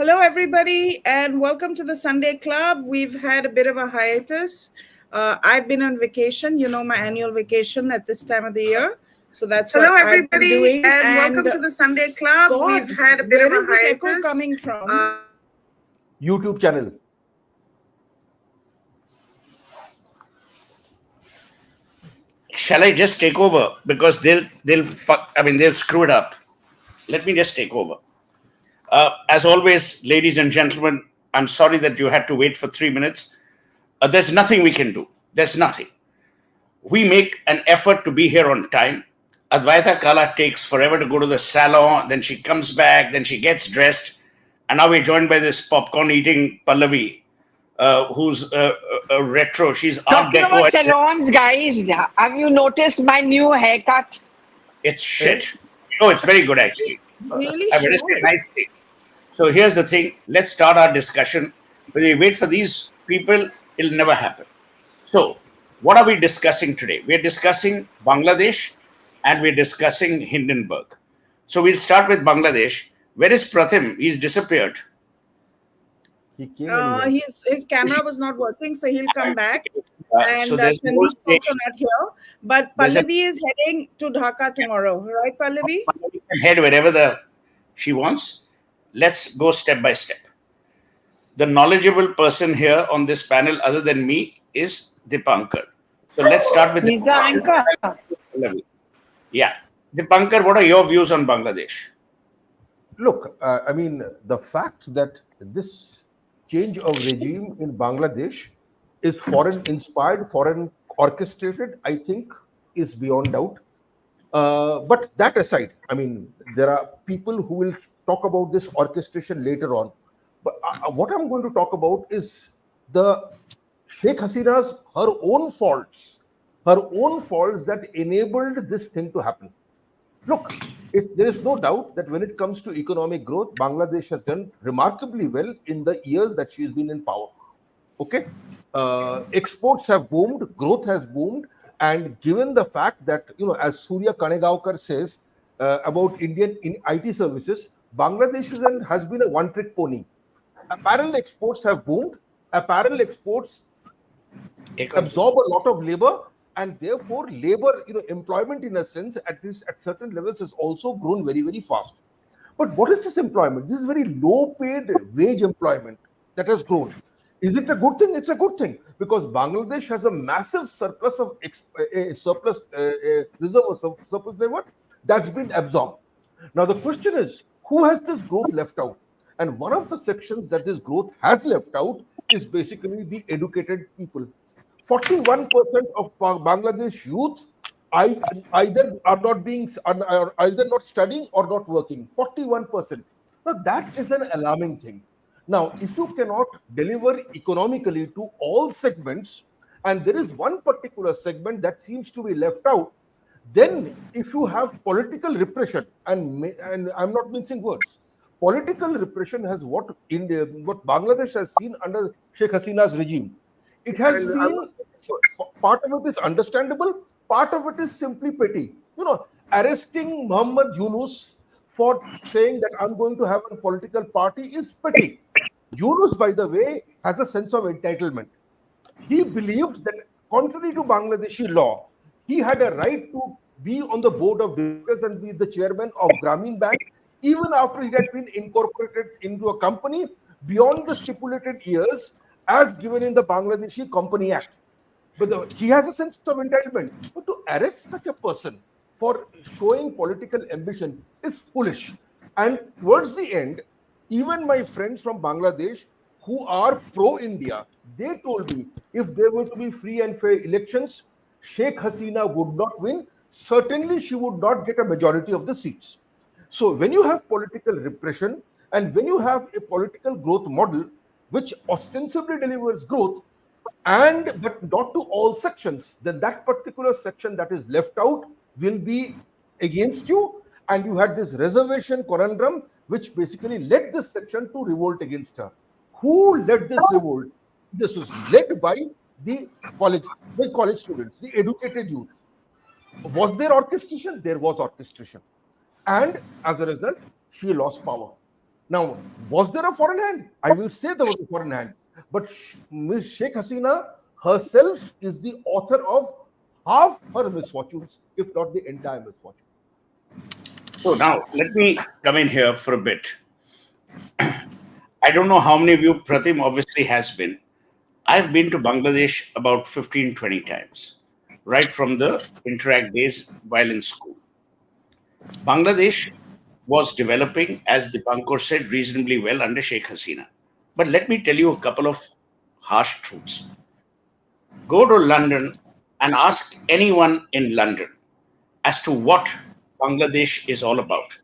Hello, everybody, and welcome to the Sunday Club. We've had a bit of a hiatus. I've been on vacation, my annual vacation at this time of the year. So that's Hello, what I've been everybody, doing. and welcome to the Sunday Club. God, We've had a bit where of a is this echo hiatus. coming from? YouTube channel. Shall I just take over because they'll screw it up. Let me just take over. As always, ladies and gentlemen, I'm sorry that you had to wait for 3 minutes. There's nothing we can do. There's nothing. We make an effort to be here on time. Advaita Kala takes forever to go to the salon, then she comes back, then she gets dressed, and now we're joined by this popcorn-eating Pallavi, who's a retro. She's Art Talking Deco. about salons, guys, have you noticed my new haircut? It's shit. Oh, it's very good actually. Really? I would say a nice thing. So here's the thing. Let's start our discussion. When we wait for these people, it'll never happen. So, what are we discussing today? We're discussing Bangladesh and we're discussing Hindenburg. So we'll start with Bangladesh. Where is Pratim? He's disappeared. He came His camera was not working, so he'll come back. And So there's no Sandeep stage. also not here. But There's a- Pallavi is heading to Dhaka tomorrow, right, Pallavi? Pallavi can head wherever she wants. Let's go step by step. The knowledgeable person here on this panel, other than me, is Dipankar. So let's start with He's the anchor. Pallavi. Yeah. Dipankar, what are your views on Bangladesh? Look, the fact that this change of regime in Bangladesh is foreign inspired, foreign orchestrated, I think is beyond doubt. But that aside, there are people who will talk about this orchestration later on. But what I'm going to talk about is the Sheikh Hasina's her own faults that enabled this thing to happen. Look, there is no doubt that when it comes to economic growth, Bangladesh has done remarkably well in the years that she's been in power. Okay, exports have boomed, growth has boomed, and given the fact that as Surya Kanegaonkar says about Indian in IT services, Bangladesh has been a one-trick pony. Apparel exports have boomed. Apparel exports absorb a lot of labor, and therefore labor, employment in a sense, at certain levels, has also grown very, very fast. But what is this employment? This is very low-paid wage employment that has grown. Is it a good thing? It's a good thing because Bangladesh has a massive surplus of surplus labor that's been absorbed. Now the question is, who has this growth left out? And one of the sections that this growth has left out is basically the educated people. 41% of Bangladesh youth either are either not studying or not working. 41%. Now that is an alarming thing. Now, if you cannot deliver economically to all segments, and there is one particular segment that seems to be left out, then if you have political repression, and I'm not mincing words, political repression has what Bangladesh has seen under Sheikh Hasina's regime. It has been, part of it is understandable, part of it is simply petty. Arresting Muhammad Yunus for saying that I'm going to have a political party is petty. Yunus, by the way, has a sense of entitlement. He believed that, contrary to Bangladeshi law, he had a right to be on the board of directors and be the chairman of Grameen Bank, even after he had been incorporated into a company beyond the stipulated years as given in the Bangladeshi Company Act. But he has a sense of entitlement. But to arrest such a person for showing political ambition is foolish. And towards the end, even my friends from Bangladesh who are pro-India, they told me if there were to be free and fair elections, Sheikh Hasina would not win. Certainly, she would not get a majority of the seats. So when you have political repression and when you have a political growth model which ostensibly delivers growth, but not to all sections, then that particular section that is left out will be against you, and you had this reservation conundrum which basically led this section to revolt against her. Who led this revolt? This was led by the college students, the educated youth. Was there orchestration? There was orchestration. And as a result, she lost power. Now, was there a foreign hand? I will say there was a foreign hand. But Ms. Sheikh Hasina herself is the author of half her misfortunes, if not the entire misfortune. So now let me come in here for a bit. I don't know how many of you, Pratim obviously has been. I've been to Bangladesh about 15, 20 times, right from the Interact days while in school. Bangladesh was developing, as Dipankar said, reasonably well under Sheikh Hasina. But let me tell you a couple of harsh truths. Go to London and ask anyone in London as to what Bangladesh is all about.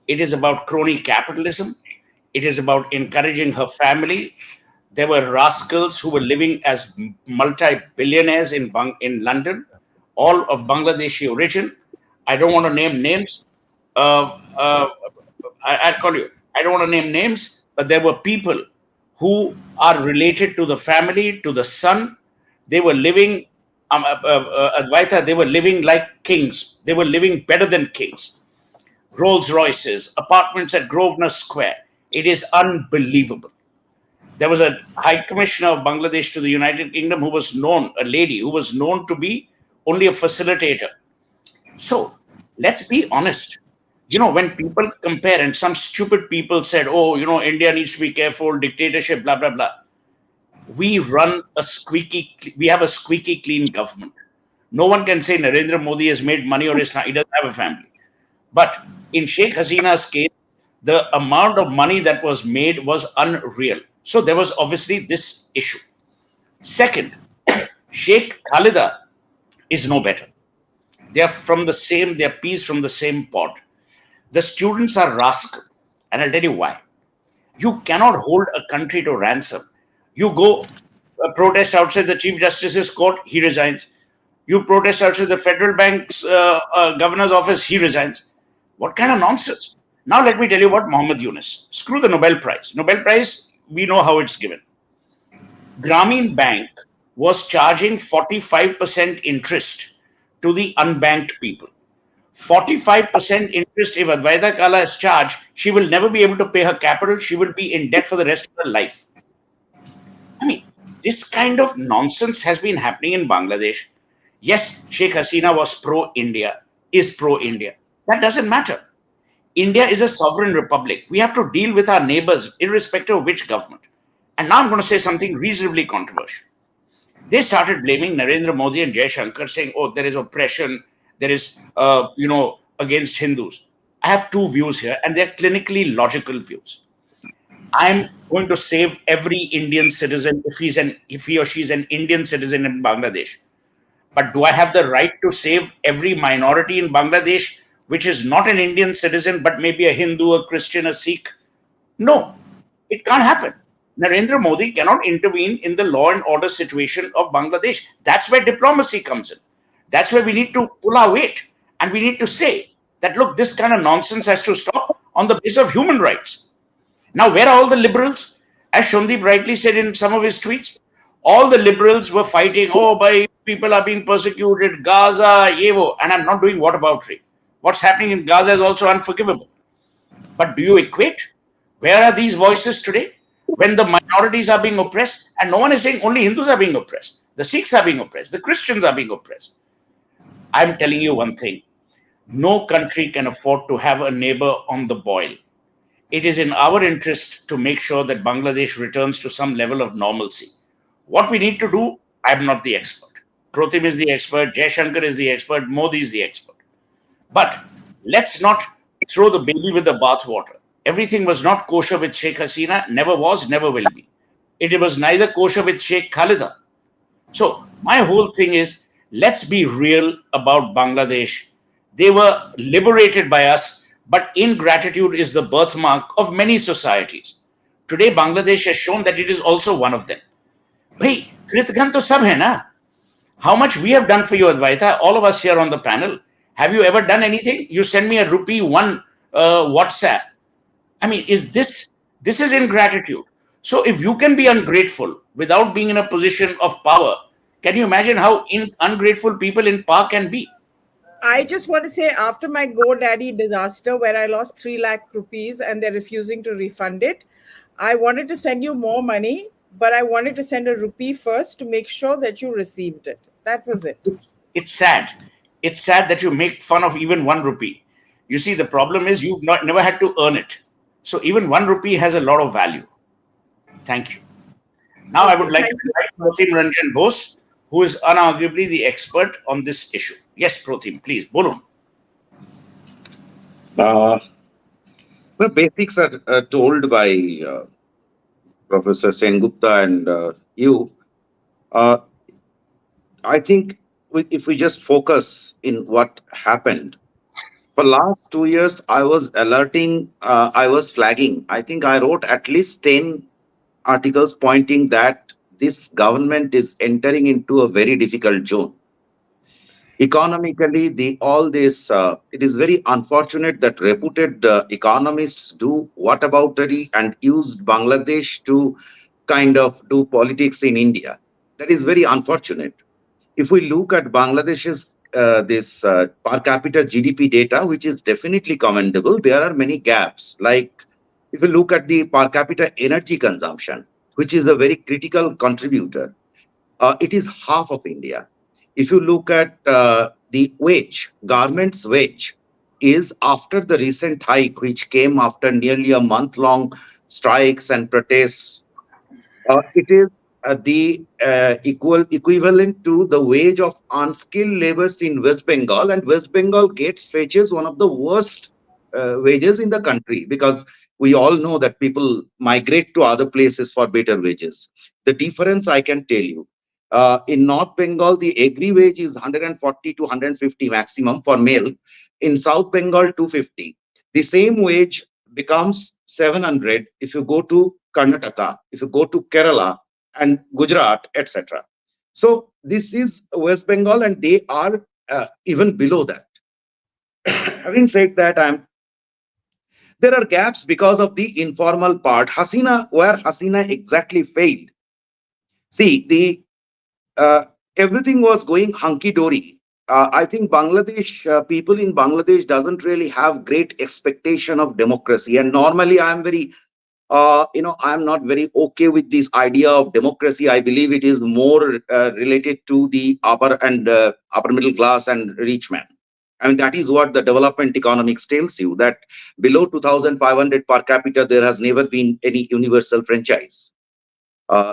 It is about crony capitalism. It is about encouraging her family. There were rascals who were living as multi-billionaires in London, all of Bangladeshi origin. I don't want to name names. I'll call you. I don't want to name names, but there were people who are related to the family, to the son. They were living, Advaita, they were living like kings. They were living better than kings. Rolls Royces, apartments at Grosvenor Square. It is unbelievable. There was a High Commissioner of Bangladesh to the United Kingdom who was known, a lady who was known to be only a facilitator. So let's be honest. When people compare, and some stupid people said, oh, India needs to be careful, dictatorship, blah, blah, blah. We have a squeaky clean government. No one can say Narendra Modi has made money or he doesn't have a family. But in Sheikh Hasina's case, the amount of money that was made was unreal. So there was obviously this issue. Second, Sheikh Khalida is no better. They are peas from the same pod. The students are rascals. And I'll tell you why. You cannot hold a country to ransom. You go protest outside the Chief Justice's court, he resigns. You protest outside the Federal Bank's governor's office, he resigns. What kind of nonsense? Now let me tell you about Muhammad Yunus. Screw the Nobel Prize. Nobel Prize, we know how it's given. Grameen Bank was charging 45% interest to the unbanked people. 45% interest, if Advaita Kala is charged, she will never be able to pay her capital. She will be in debt for the rest of her life. I mean, this kind of nonsense has been happening in Bangladesh. Yes, Sheikh Hasina was pro-India, is pro-India. That doesn't matter. India is a sovereign republic. We have to deal with our neighbors, irrespective of which government. And now I'm going to say something reasonably controversial. They started blaming Narendra Modi and Jai Shankar, saying, oh, there is oppression, there is, against Hindus. I have two views here, and they're clinically logical views. I'm going to save every Indian citizen if he or she is an Indian citizen in Bangladesh. But do I have the right to save every minority in Bangladesh, which is not an Indian citizen, but maybe a Hindu, a Christian, a Sikh? No, it can't happen. Narendra Modi cannot intervene in the law and order situation of Bangladesh. That's where diplomacy comes in. That's where we need to pull our weight. And we need to say that, look, this kind of nonsense has to stop on the basis of human rights. Now, where are all the liberals? As Shondeep rightly said in some of his tweets, all the liberals were fighting, oh, people are being persecuted, Gaza, Yevo, and I'm not doing whataboutery. What's happening in Gaza is also unforgivable. But do you equate? Where are these voices today? When the minorities are being oppressed, and no one is saying only Hindus are being oppressed. The Sikhs are being oppressed. The Christians are being oppressed. I'm telling you one thing. No country can afford to have a neighbor on the boil. It is in our interest to make sure that Bangladesh returns to some level of normalcy. What we need to do, I'm not the expert. Pratim is the expert, Jai Shankar is the expert, Modi is the expert. But let's not throw the baby with the bathwater. Everything was not kosher with Sheikh Hasina, never was, never will be. It was neither kosher with Sheikh Khalida. So my whole thing is, let's be real about Bangladesh. They were liberated by us, but ingratitude is the birthmark of many societies. Today, Bangladesh has shown that it is also one of them. Bhai, Kritgan to sab hai na? How much we have done for you, Advaita, all of us here on the panel. Have you ever done anything? You send me a rupee one WhatsApp. I mean, this is ingratitude. So if you can be ungrateful without being in a position of power, can you imagine how ungrateful people in power can be? I just want to say, after my GoDaddy disaster where I lost 3 lakh rupees and they're refusing to refund it, I wanted to send you more money, but I wanted to send a rupee first to make sure that you received it. That was it. It's sad. It's sad that you make fun of even 1 rupee. You see, the problem is you've not never had to earn it. So even 1 rupee has a lot of value. Thank you. Now I Okay, would like to thank you. invite Pratim Ranjan Bose, who is unarguably the expert on this issue. Yes, Pratim, please, bolun. Uh, the basics are told by Professor Sengupta and you. Uh, I think if we just focus in what happened, for last 2 years, I was alerting, I was flagging. I think I wrote at least 10 articles pointing that this government is entering into a very difficult zone. Economically, all this, it is very unfortunate that reputed economists do whataboutery and used Bangladesh to kind of do politics in India. That is very unfortunate. If we look at Bangladesh's this per capita GDP data, which is definitely commendable, there are many gaps. Like if you look at the per capita energy consumption, which is a very critical contributor, it is half of India. If you look at the wage, garments wage is after the recent hike, which came after nearly a month-long strikes and protests. It is the equivalent to the wage of unskilled laborers in West Bengal, and West Bengal fetches one of the worst wages in the country, because we all know that people migrate to other places for better wages. The difference I can tell you, in North Bengal, the agri wage is 140 to 150 maximum for male. In South Bengal, 250. The same wage becomes 700 if you go to Karnataka, if you go to Kerala and Gujarat, etc. So this is West Bengal, and they are even below that. Having said that, there are gaps because of the informal part. Where Hasina exactly failed. See, everything was going hunky dory. I think Bangladesh people in Bangladesh doesn't really have great expectation of democracy, and normally I'm very I'm not very okay with this idea of democracy. I believe it is more related to the upper middle class and rich man. I mean, that is what the development economics tells you, that below 2,500 per capita, there has never been any universal franchise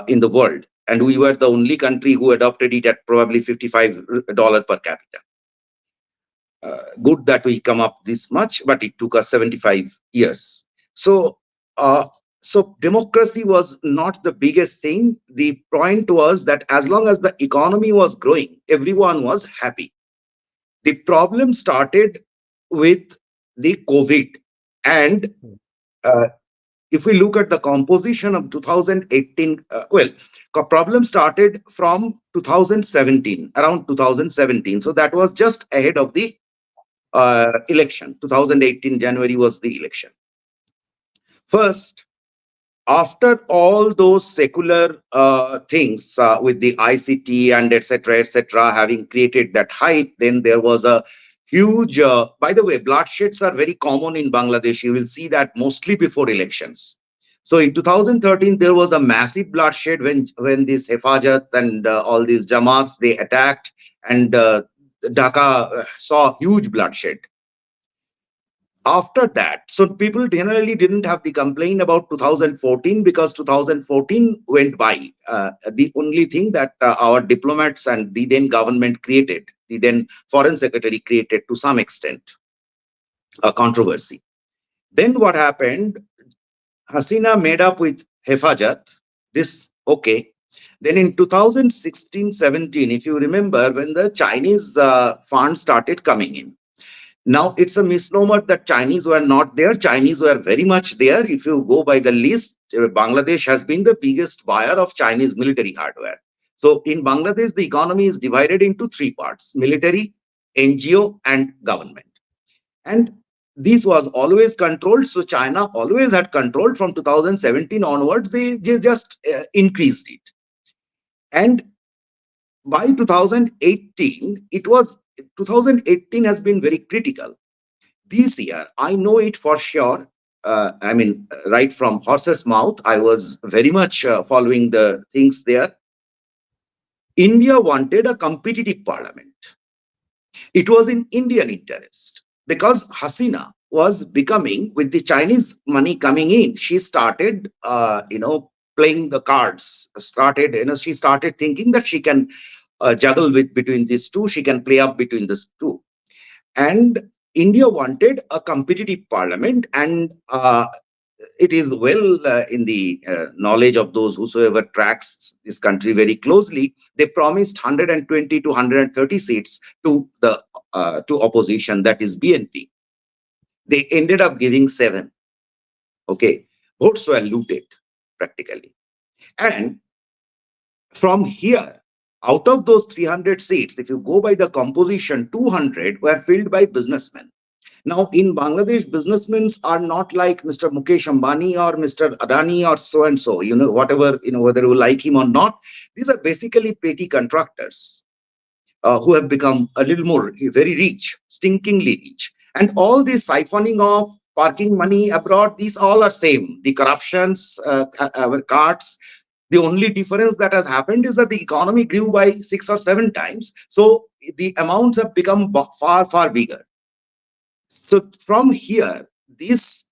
in the world. And we were the only country who adopted it at probably $55 per capita. Good that we come up this much, but it took us 75 years. So, so democracy was not the biggest thing. The point was that as long as the economy was growing, everyone was happy. The problem started with the COVID. And if we look at the composition of 2018, problem started from 2017, around 2017. So that was just ahead of the election. 2018 January was the election. First, after all those secular things with the ICT and etc., having created that hype, then there was a huge, by the way, bloodsheds are very common in Bangladesh. You will see that mostly before elections. So in 2013, there was a massive bloodshed when this Hefajat and all these Jamaats, they attacked, and Dhaka saw huge bloodshed. After that, so people generally didn't have the complaint about 2014, because 2014 went by. The only thing that our diplomats and the then government created, the then foreign secretary created to some extent a controversy. Then what happened? Hasina made up with Hefajat. Okay. Then in 2016-17, if you remember, when the Chinese funds started coming in. Now, it's a misnomer that Chinese were not there. Chinese were very much there. If you go by the list, Bangladesh has been the biggest buyer of Chinese military hardware. So in Bangladesh, the economy is divided into three parts: military, NGO, and government. And this was always controlled. So China always had control. From 2017 onwards, they just increased it. And by 2018, it was 2018 has been very critical. This year, I know it for sure. Right from horse's mouth, I was very much following the things there. India wanted a competitive parliament. It was in Indian interest because Hasina was becoming, with the Chinese money coming in, she started, playing the cards. She started thinking that she can juggle with between these two. She can play up between these two, and India wanted a competitive parliament, and it is well in the knowledge of those whosoever tracks this country very closely. They promised 120 to 130 seats to the to opposition, that is BNP. They ended up giving 7. Okay, votes were looted practically, and from here, out of those 300 seats, if you go by the composition, 200 were filled by businessmen. Now, in Bangladesh, businessmen are not like Mr. Mukesh Ambani or Mr. Adani or so and so, whatever, whether you like him or not. These are basically petty contractors who have become a little more very rich, stinkingly rich. And all this siphoning off, parking money abroad, these all are same. The corruptions, carts. The only difference that has happened is that the economy grew by 6 or 7 times. So the amounts have become far, far bigger. So from here, this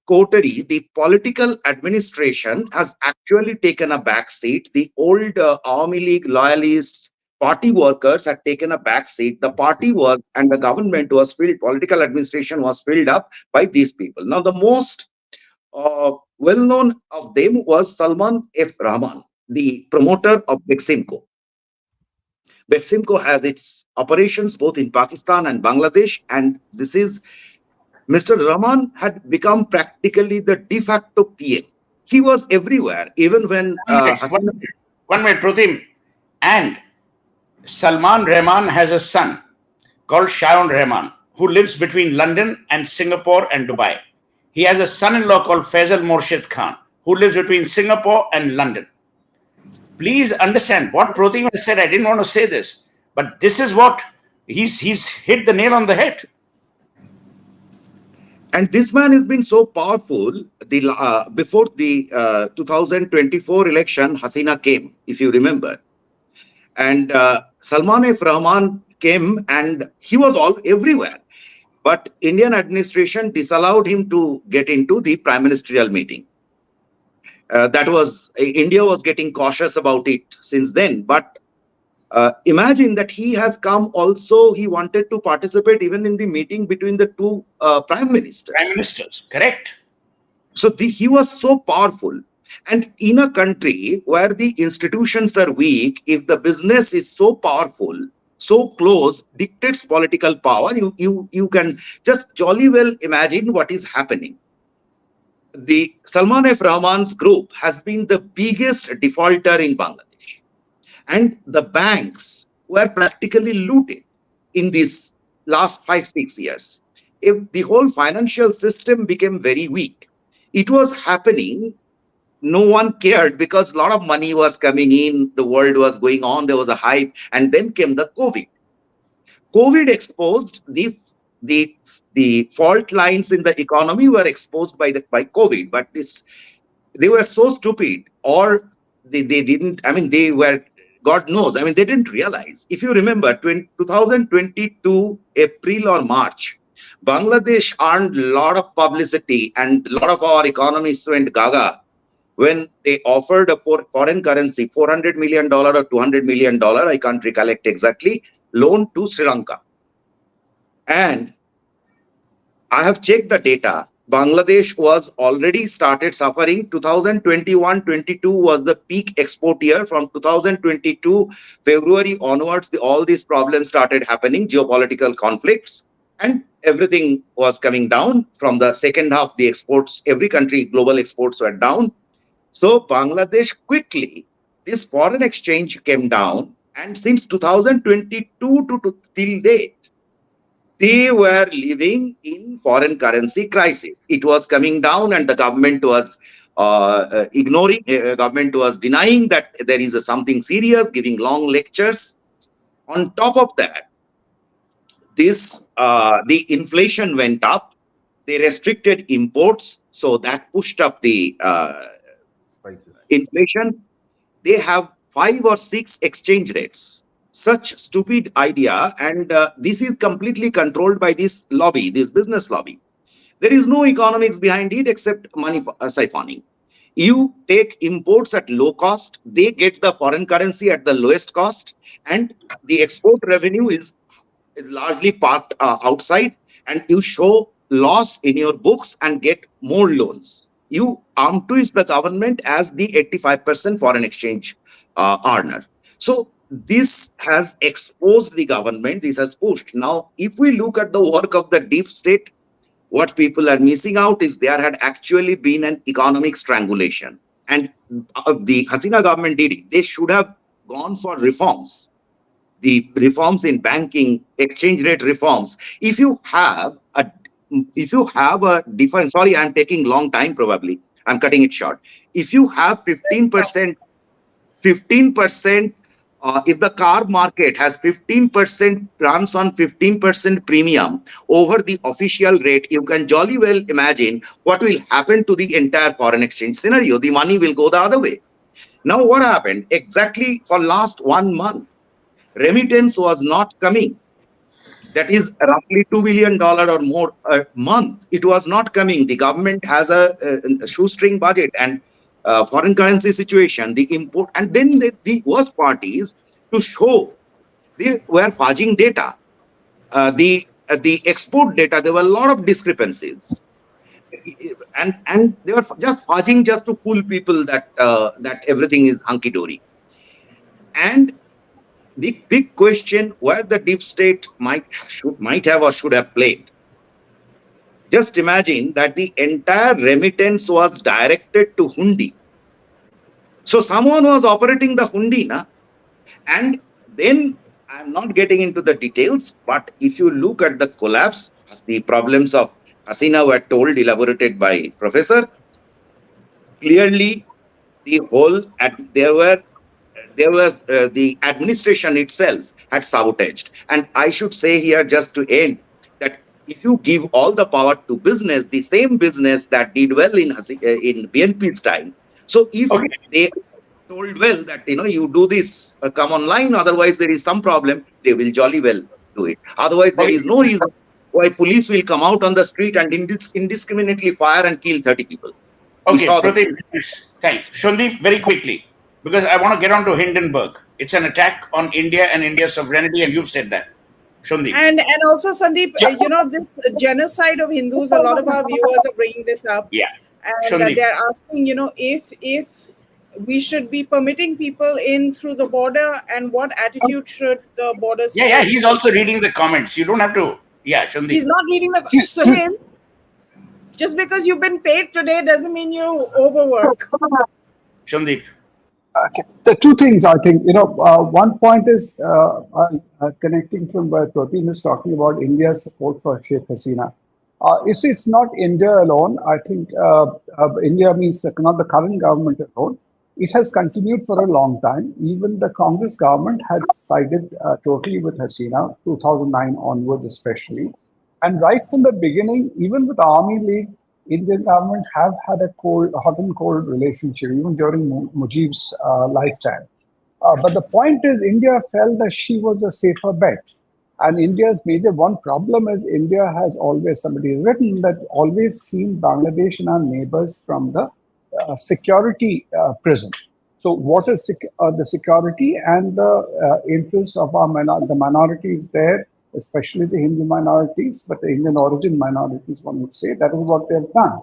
coterie, the political administration has actually taken a back seat. The old Army League loyalists, party workers had taken a back seat. The party was, and the government was filled, political administration was filled up by these people. Now, the most well-known of them was Salman F. Rahman, the promoter of Beximco. Beximco has its operations both in Pakistan and Bangladesh, and this is Mr. Rahman had become practically the de facto PM. He was everywhere, even when Hasina. One minute, Pratim. And Salman Rahman has a son called Shayan Rahman, who lives between London and Singapore and Dubai. He has a son-in-law called Faisal Morshid Khan, who lives between Singapore and London. Please understand what Pratim has said. I didn't want to say this, but this is what he's hit the nail on the head. And this man has been so powerful. Before the 2024 election, Hasina came, if you remember. And Salman F. Rahman came, and he was everywhere. But Indian administration disallowed him to get into the prime ministerial meeting. India was getting cautious about it since then. But imagine that he has come also, he wanted to participate even in the meeting between the two prime ministers. Prime ministers, correct. So he was so powerful. And in a country where the institutions are weak, if the business is so powerful, so close, dictates political power, you can just jolly well imagine what is happening. The Salman F. Rahman's group has been the biggest defaulter in Bangladesh. And the banks were practically looted in these last 5-6 years. If the whole financial system became very weak, it was happening. No one cared because a lot of money was coming in, the world was going on, there was a hype, and then came the COVID. COVID exposed the fault lines in the economy were exposed by COVID, but they were so stupid, or they didn't. I mean, they were, God knows. I mean, they didn't realize. If you remember, 2022 April or March, Bangladesh earned a lot of publicity, and a lot of our economists went gaga when they offered a foreign currency, $400 million or $200 million, I can't recollect exactly, loan to Sri Lanka. And I have checked the data. Bangladesh was already started suffering. 2021-22 was the peak export year. From 2022 February onwards, all these problems started happening, geopolitical conflicts, and everything was coming down. From the second half, the exports, every country, global exports were down. So Bangladesh quickly, this foreign exchange came down, and since 2022 to till date, they were living in foreign currency crisis. It was coming down, and the government was ignoring. Government was denying that there is something serious, giving long lectures. On top of that, the inflation went up. They restricted imports, so that pushed up the Prices. inflation. They have 5 or 6 exchange rates. Such stupid idea, and this is completely controlled by this lobby, this business lobby. There is no economics behind it except money siphoning. You take imports at low cost, they get the foreign currency at the lowest cost, and the export revenue is largely parked outside, and you show loss in your books and get more loans. You arm twist the government as the 85% foreign exchange earner. So this has exposed the government, this has pushed. Now, if we look at the work of the deep state, what people are missing out is there had actually been an economic strangulation. And the Hasina government did it. They should have gone for reforms, the reforms in banking, exchange rate reforms. If you have a difference, sorry, I'm taking long time probably. I'm cutting it short. If you have 15%, if the car market has 15% runs on 15% premium over the official rate, you can jolly well imagine what will happen to the entire foreign exchange scenario. The money will go the other way. Now, what happened? Exactly for last 1 month, remittance was not coming. That is roughly $2 billion or more a month. It was not coming. The government has a shoestring budget and foreign currency situation, the import, and then the worst part is to show they were fudging data. The export data, there were a lot of discrepancies, and they were just fudging just to fool people that everything is hunky dory. And the big question where the deep state might have or should have played. Just imagine that the entire remittance was directed to Hundi. So someone was operating the Hundi, na? And then I'm not getting into the details, but if you look at the collapse, as the problems of Hasina were told, elaborated by Professor, clearly the whole there was the administration itself had sabotaged. And I should say here, just to end, that if you give all the power to business, the same business that did well in BNP's time, so if they told well that you do this, come online, otherwise there is some problem, they will jolly well do it. Otherwise there is no reason why police will come out on the street and indiscriminately fire and kill 30 people. Okay, Pratim, thanks. Shondeep, very quickly, because I want to get on to Hindenburg. It's an attack on India and India's sovereignty, and you've said that. Shondeep. And also, Sandeep, this genocide of Hindus, a lot of our viewers are bringing this up. Yeah. And they're asking, if we should be permitting people in through the border, and what attitude should the borders take? Yeah, he's also reading the comments. You don't have to. Yeah, Shondeep. He's not reading the Suhel. Just because you've been paid today doesn't mean you overwork. Shondeep. Okay. The two things I think, one point is connecting from where Pratim is talking about India's support for Sheikh Hasina. You see, it's not India alone. I think India means not the current government alone. It has continued for a long time. Even the Congress government had sided totally with Hasina, 2009 onwards especially. And right from the beginning, even with the Army League, Indian government have had a hot and cold relationship, even during Mujib's lifetime. But the point is, India felt that she was a safer bet. And India's major one problem is India has always, somebody written that always seen Bangladesh and our neighbors from the security prism. So what is the security and the interest of the minorities there, especially the Hindu minorities, but the Indian origin minorities, one would say, that is what they've done.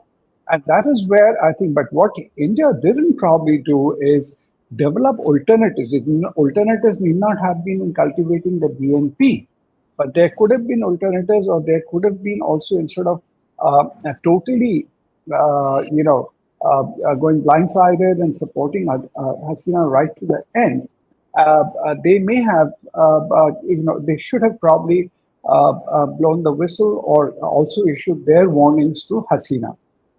And that is where I think, but what India didn't probably do is develop alternatives. Alternatives need not have been in cultivating the BNP, but there could have been alternatives, or there could have been also, instead of totally, going blindsided and supporting Hasina right to the end. They may have, they should have probably blown the whistle, or also issued their warnings to Hasina.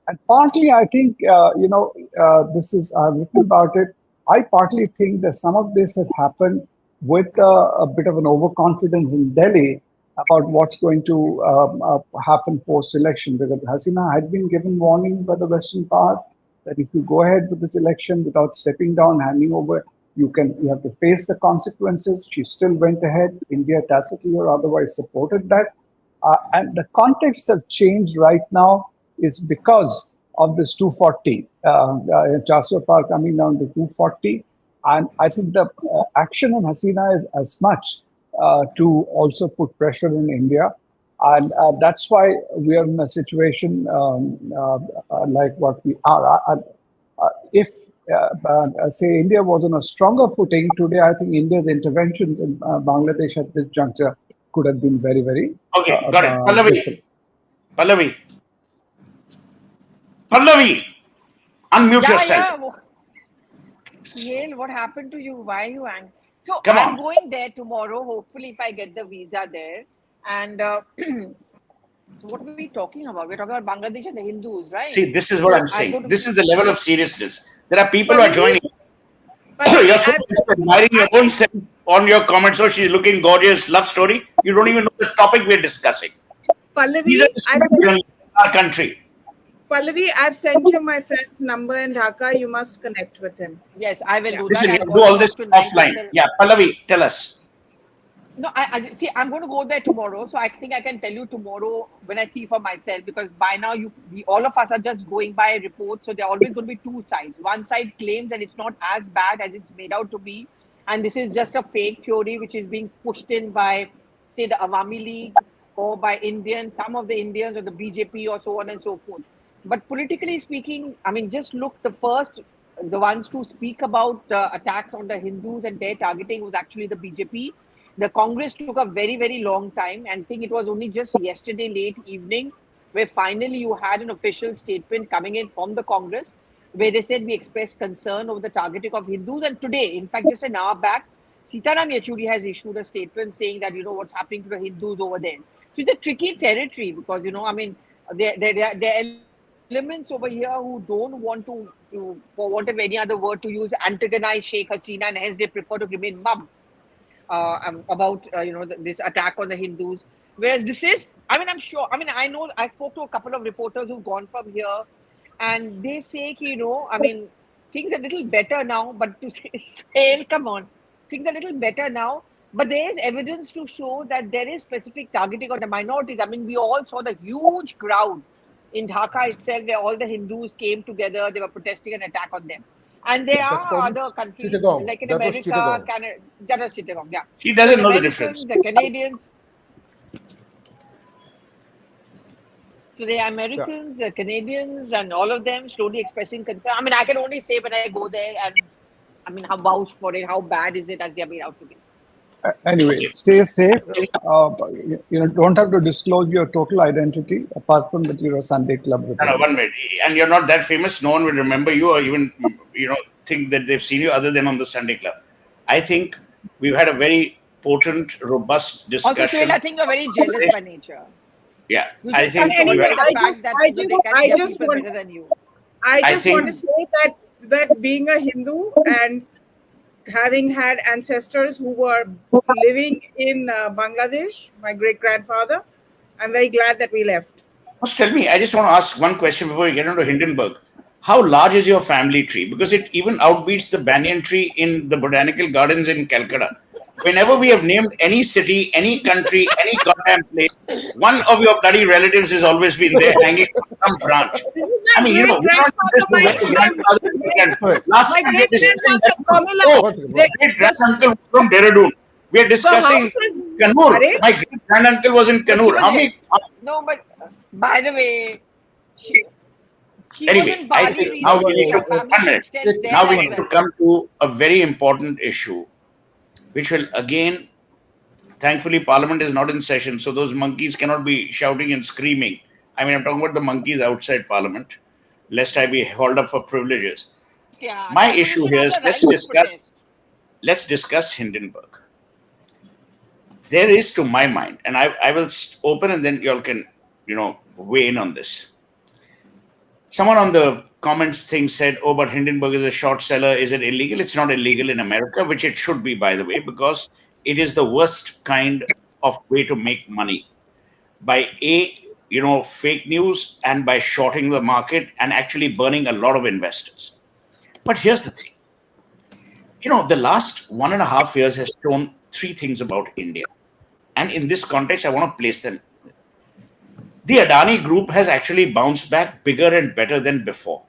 And partly, I think, this is, I've written about it. I partly think that some of this had happened with a bit of an overconfidence in Delhi, about what's going to happen post-election, because Hasina had been given warning by the Western powers that if you go ahead with this election without stepping down, handing over, you have to face the consequences. She still went ahead. India tacitly or otherwise supported that. And the context has changed right now is because of this 240, Charsor Par coming down to 240. And I think the action on Hasina is as much to also put pressure in India. And that's why we are in a situation like what we are. If, say, India was on a stronger footing today, I think India's interventions in Bangladesh at this juncture could have been very, very Okay, got it. Pallavi. different. Pallavi. Pallavi, unmute yourself. Suhel, what happened to you? Why are you angry? So Come I'm on. going there tomorrow, hopefully, if I get the visa there. And so what are we talking about? We're talking about Bangladesh and the Hindus, right? See, this is what I'm saying. This is the level of seriousness. There are people who are joining. You're so admiring your own self on your comments. Oh, she's looking gorgeous. Love story. You don't even know the topic we're discussing. Pallavi, These are the journalists in our country. Pallavi, I've sent you my friend's number in Dhaka. You must connect with him. Yes, I will do Listen, that. we'll do all this offline. Yeah, Pallavi, tell us. No, I see. I'm going to go there tomorrow, so I think I can tell you tomorrow when I see for myself. Because by now, all of us are just going by reports, so there are always going to be two sides. One side claims that it's not as bad as it's made out to be, and this is just a fake theory which is being pushed in by, say, the Awami League or by Indians, some of the Indians or the BJP or so on and so forth. But politically speaking, I mean, just look. The ones to speak about attacks on the Hindus and their targeting was actually the BJP. The Congress took a very, very long time, and I think it was only just yesterday late evening where finally you had an official statement coming in from the Congress where they said we expressed concern over the targeting of Hindus. And today, in fact, just an hour back, Sitaram Yechuri has issued a statement saying that, what's happening to the Hindus over there. So it's a tricky territory because, I mean, there are elements over here who don't want to, for want of any other word to use, antagonize Sheikh Hasina, and hence they prefer to remain mum. About this attack on the Hindus, whereas this is, I mean, I'm sure, I mean, I know, I spoke to a couple of reporters who've gone from here, and they say, I mean, things are a little better now, but to say, come on, things are a little better now, but there is evidence to show that there is specific targeting of the minorities. I mean, we all saw the huge crowd in Dhaka itself where all the Hindus came together, they were protesting an attack on them. And there are other countries like in America, Canada. That was Chittagong, yeah. She doesn't know the difference. The Canadians. So the Americans, the Canadians, and all of them slowly expressing concern. I mean, I can only say when I go there, and I mean, how vouch for it, how bad is it as they're made out to be. Anyway, stay safe. Don't have to disclose your total identity apart from that you're a Sunday club. No, 1 minute. And you're not that famous. No one will remember you or even, think that they've seen you other than on the Sunday club. I think we've had a very potent, robust discussion. Also, Suhel, I think you're very jealous by nature. Yeah, I think anyway, I just want to say that being a Hindu and having had ancestors who were living in Bangladesh, my great-grandfather, I'm very glad that we left. Just tell me, I just want to ask one question before we get into Hindenburg. How large is your family tree? Because it even outbeats the banyan tree in the botanical gardens in Calcutta. Whenever we have named any city, any country, any goddamn place, one of your bloody relatives has always been there hanging from some branch. I mean, we're not just last time we were discussing great-granduncle from Dehradun. We are discussing Kannur. My great-granduncle was in Kannur. How many? No, but by the way, anyway, I think now we need to come to a very important issue, which will again, thankfully, Parliament is not in session, so those monkeys cannot be shouting and screaming. I mean, I'm talking about the monkeys outside Parliament, lest I be hauled up for privileges. My issue here is let's discuss Hindenburg. There is, to my mind, and I will open and then you all can, weigh in on this. Someone on the comments thing said, oh, but Hindenburg is a short seller. Is it illegal? It's not illegal in America, which it should be, by the way, because it is the worst kind of way to make money by fake news and by shorting the market and actually burning a lot of investors. But here's the thing. The last 1.5 years has shown three things about India. And in this context, I want to place them. The Adani group has actually bounced back bigger and better than before.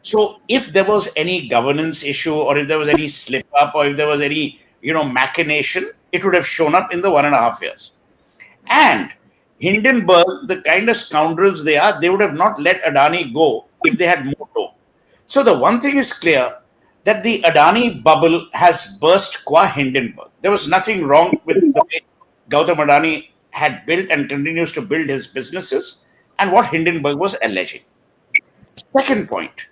So if there was any governance issue, or if there was any slip up, or if there was any, machination, it would have shown up in the 1.5 years. And Hindenburg, the kind of scoundrels they are, they would have not let Adani go if they had more dough. So the one thing is clear, that the Adani bubble has burst qua Hindenburg. There was nothing wrong with the way Gautam Adani had built and continues to build his businesses and what Hindenburg was alleging. Second point,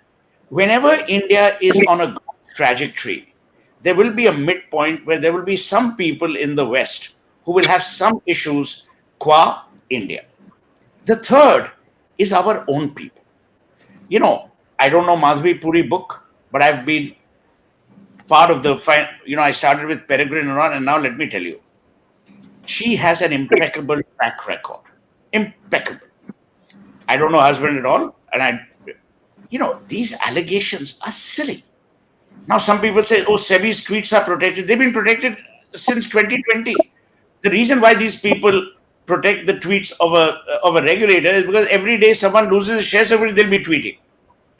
whenever India is on a trajectory, there will be a midpoint where there will be some people in the West who will have some issues qua India. The third is our own people. I don't know Madhvi Puri book, but I've been part of the, I started with Peregrine Aron, and now let me tell you, she has an impeccable track record. Impeccable. I don't know husband at all. And these allegations are silly. Now, some people say, oh, SEBI's tweets are protected. They've been protected since 2020. The reason why these people protect the tweets of a regulator is because every day someone loses a share, they'll be tweeting.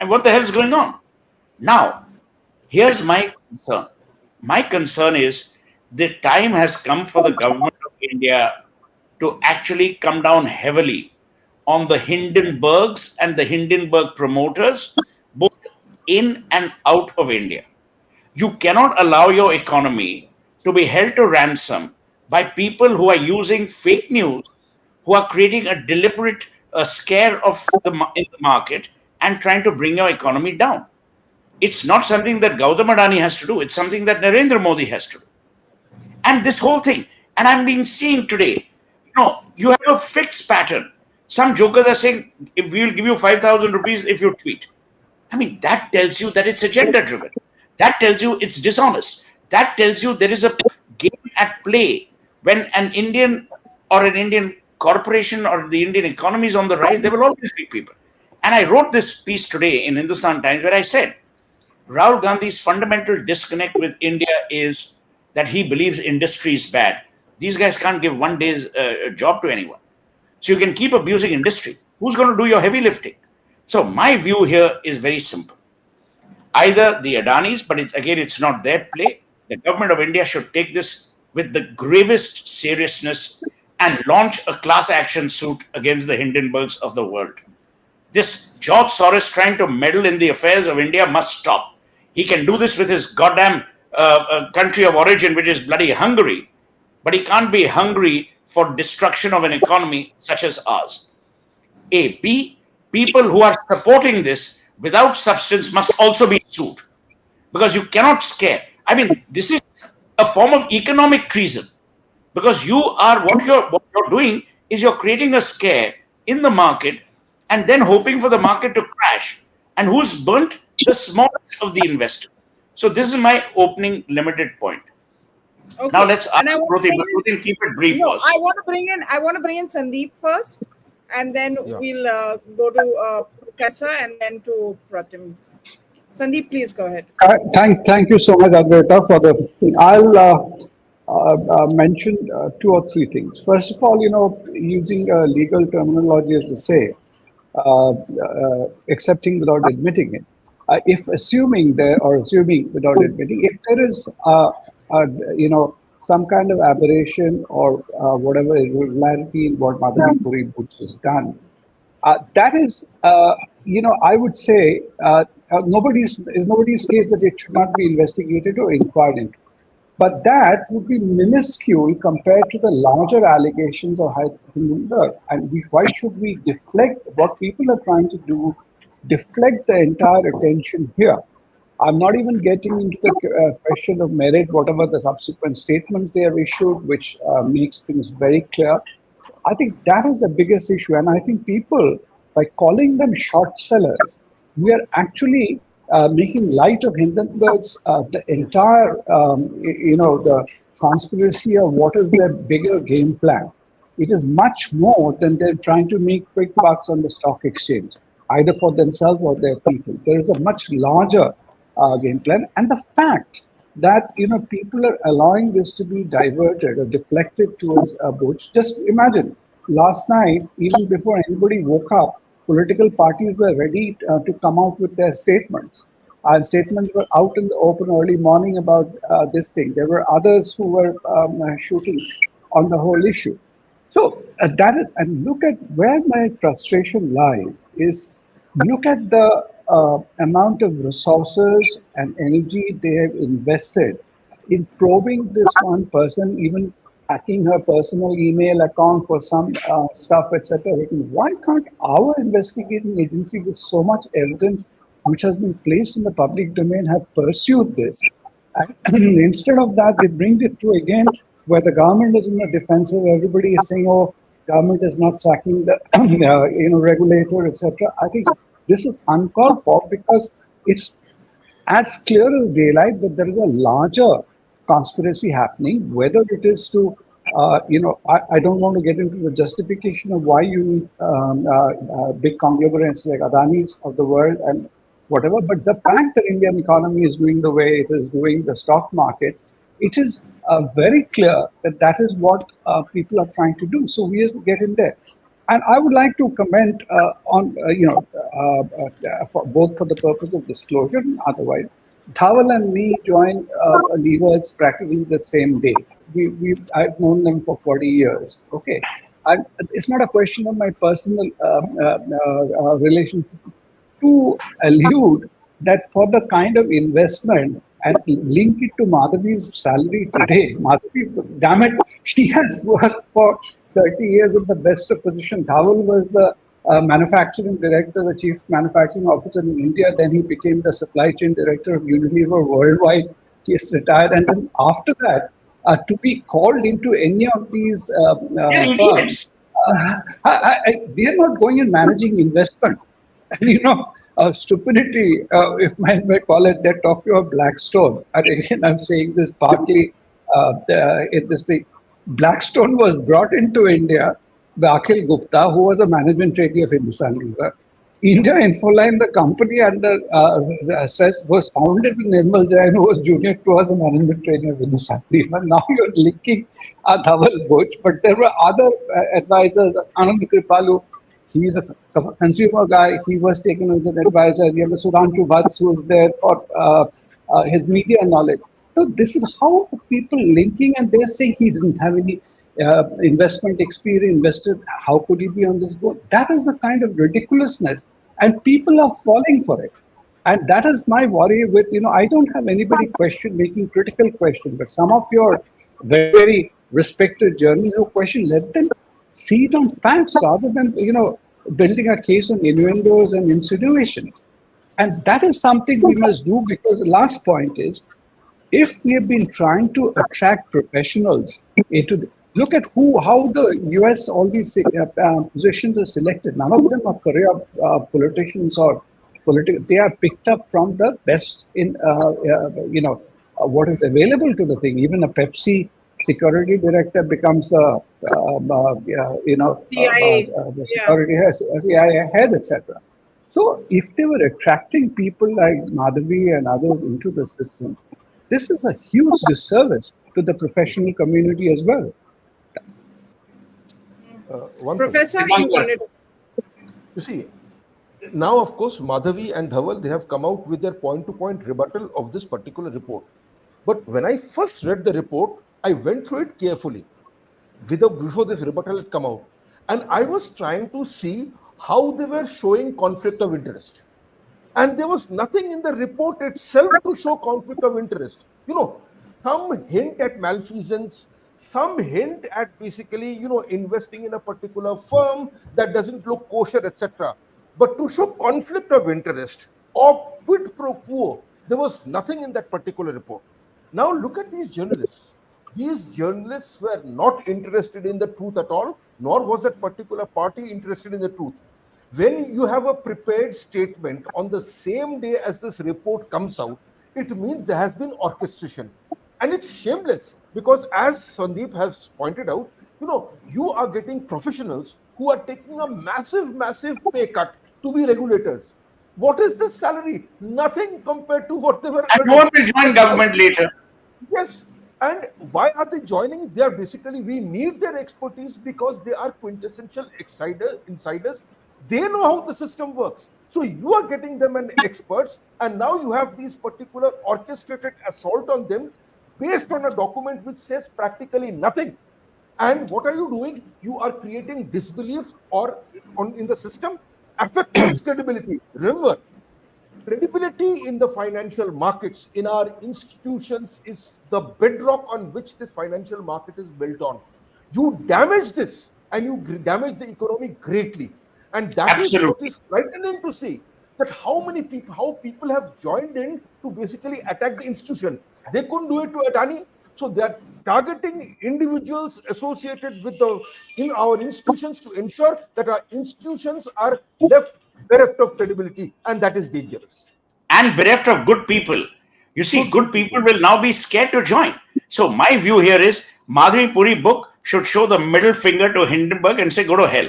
And what the hell is going on? Now, here's my concern. My concern is the time has come for the government of India to actually come down heavily on the Hindenburgs and the Hindenburg promoters, both in and out of India. You cannot allow your economy to be held to ransom by people who are using fake news, who are creating a deliberate scare in the market and trying to bring your economy down. It's not something that Gautam Adani has to do. It's something that Narendra Modi has to do. And this whole thing, and I'm being seen today, you have a fixed pattern. Some jokers are saying, if we will give you 5,000 rupees if you tweet. I mean, that tells you that it's agenda driven. That tells you it's dishonest. That tells you there is a game at play. When an Indian or an Indian corporation or the Indian economy is on the rise, there will always be people. And I wrote this piece today in Hindustan Times where I said, Rahul Gandhi's fundamental disconnect with India is that he believes industry is bad. These guys can't give one day's job to anyone. So you can keep abusing industry. Who's going to do your heavy lifting? So my view here is very simple. Either the Adanis, but it's not their play. The government of India should take this with the gravest seriousness and launch a class action suit against the Hindenburgs of the world. This George Soros trying to meddle in the affairs of India must stop. He can do this with his goddamn country of origin, which is bloody Hungary, but he can't be hungry for destruction of an economy such as ours. A. B. People who are supporting this without substance must also be sued, because you cannot scare. I mean, this is a form of economic treason, because what you're doing is you're creating a scare in the market and then hoping for the market to crash. And who's burnt? The smallest of the investors. So this is my opening limited point. Okay. Now let's ask Pratim, keep it brief. No, I want to bring in Sandeep first, and then we'll go to Professor and then to Pratim. Sandeep, please go ahead. Thank you so much, Advaita, for the thing. I'll mention 2 or 3 things. First of all, using legal terminology, as they say, accepting without admitting it. If assuming without admitting, if there is some kind of aberration or whatever irregularity in what Madhavi Puri Boots has done, that is, I would say, nobody's case that it should not be investigated or inquired into. But that would be minuscule compared to the larger allegations of Hindenburg. And why should we deflect what people are trying to do, deflect the entire attention here? I'm not even getting into the question of merit, whatever the subsequent statements they have issued, which makes things very clear. I think that is the biggest issue. And I think people, by calling them short sellers, we are actually... making light of Hindenburg's the entire, the conspiracy or what is their bigger game plan. It is much more than they're trying to make quick bucks on the stock exchange, either for themselves or their people. There is a much larger game plan, and the fact that people are allowing this to be diverted or deflected towards Bush. Just imagine, last night, even before anybody woke up, political parties were ready to come out with their statements. And statements were out in the open early morning about this thing. There were others who were shooting on the whole issue. So that is, and look at where my frustration lies is look at the amount of resources and energy they have invested in probing this one person, even hacking her personal email account for some stuff, etc. Why can't our investigating agency with so much evidence which has been placed in the public domain have pursued this? And instead of that, they bring it to again where the government is in the defensive. Everybody is saying, "Oh, government is not sacking the regulator, etc." I think this is uncalled for because it's as clear as daylight that there is a larger conspiracy happening. Whether it is to, I don't want to get into the justification of why you need big conglomerates like Adani's of the world and whatever, but the fact that Indian economy is doing the way it is doing, the stock market, it is very clear that that is what people are trying to do. So we have to get in there. And I would like to comment on, both for the purpose of disclosure and otherwise. Dhaval and me joined Levers practically the same day. I've known them for 40 years. Okay. And it's not a question of my personal relationship to allude that for the kind of investment and link it to Madhavi's salary today. Madhavi, damn it, she has worked for 30 years in the best of position. Dhaval was the manufacturing director, the chief manufacturing officer in India. Then he became the supply chain director of Unilever worldwide. He is retired. And then after that, to be called into any of these firms, they are not going and managing investment. And stupidity, if I may call it, they're talking about Blackstone. And again, I'm saying this partly in this thing. Blackstone was brought into India by Akhil Gupta, who was a management trainee of Hindustan Lever. India Infoline, the company under Seth, was founded with Nirmal Jain, who was junior to us, a management trainee of Hindustan Lever. Now you're linking Dhaval Buch, but there were other advisors, Anand Kripalu. He's a consumer guy. He was taken as an advisor. You have Sudhanshu Vats, who was there for his media knowledge. So this is how people linking, and they're saying he didn't have any investment experience, invested. How could he be on this board? That is the kind of ridiculousness, and people are falling for it. And that is my worry with, I don't have anybody making critical question, but some of your very, very respected journalists who question, let them see it on facts rather than, building a case on innuendos and insinuations. And that is something we must do, because the last point is, if we have been trying to attract professionals into look at how the US, all these positions are selected. None of them are career politicians or political. They are picked up from the best in, what is available to the thing. Even a Pepsi security director becomes the CIA. The security head, CIA head, etc. So if they were attracting people like Madhavi and others into the system, this is a huge disservice to the professional community as well. Professor, you wanted. You see, now of course Madhavi and Dhaval, they have come out with their point-to-point rebuttal of this particular report. But when I first read the report, I went through it carefully before this rebuttal had come out, and I was trying to see how they were showing conflict of interest. And there was nothing in the report itself to show conflict of interest. Some hint at malfeasance, some hint at basically, investing in a particular firm that doesn't look kosher, etc. But to show conflict of interest or quid pro quo, there was nothing in that particular report. Now look at these journalists. These journalists were not interested in the truth at all, nor was that particular party interested in the truth. When you have a prepared statement on the same day as this report comes out, it means there has been orchestration. And it's shameless, Because as Sandeep has pointed out, you are getting professionals who are taking a massive pay cut to be regulators. What is the salary? Nothing compared to what they were And no earning. one will join And why? government later. Yes. And why are they joining? They are basically, we need their expertise because they are quintessential insiders. They know how the system works. So you are getting them an experts, and now you have these particular orchestrated assault on them based on a document which says practically nothing. And what are you doing? You are creating disbeliefs or in the system, affecting its credibility. Remember, credibility in the financial markets, in our institutions, is the bedrock on which this financial market is built on. You damage this and you damage the economy greatly. And that is what Absolutely. is frightening to see, that how people have joined in to basically attack the institution. They couldn't do it to Adani, so they are targeting individuals associated with the in our institutions to ensure that our institutions are left bereft of credibility, and that is dangerous. And bereft of good people. You see, Good good people. people will now be scared to join. So my view here is Madhuri Puri book should show the middle finger to Hindenburg and say, go to hell.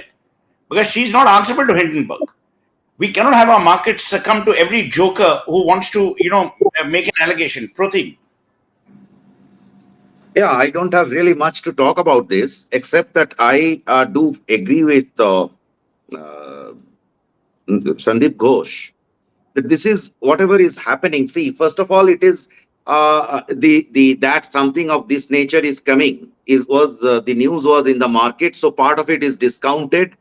Because she's not answerable to Hindenburg. We cannot have our markets succumb to every joker who wants to, make an allegation. Pratim. Yeah, I don't have really much to talk about this, except that I do agree with uh, Sandeep Ghosh that this is whatever is happening. See, first of all, it is the that something of this nature is coming. Is was The news was in the market, so part of it is discounted.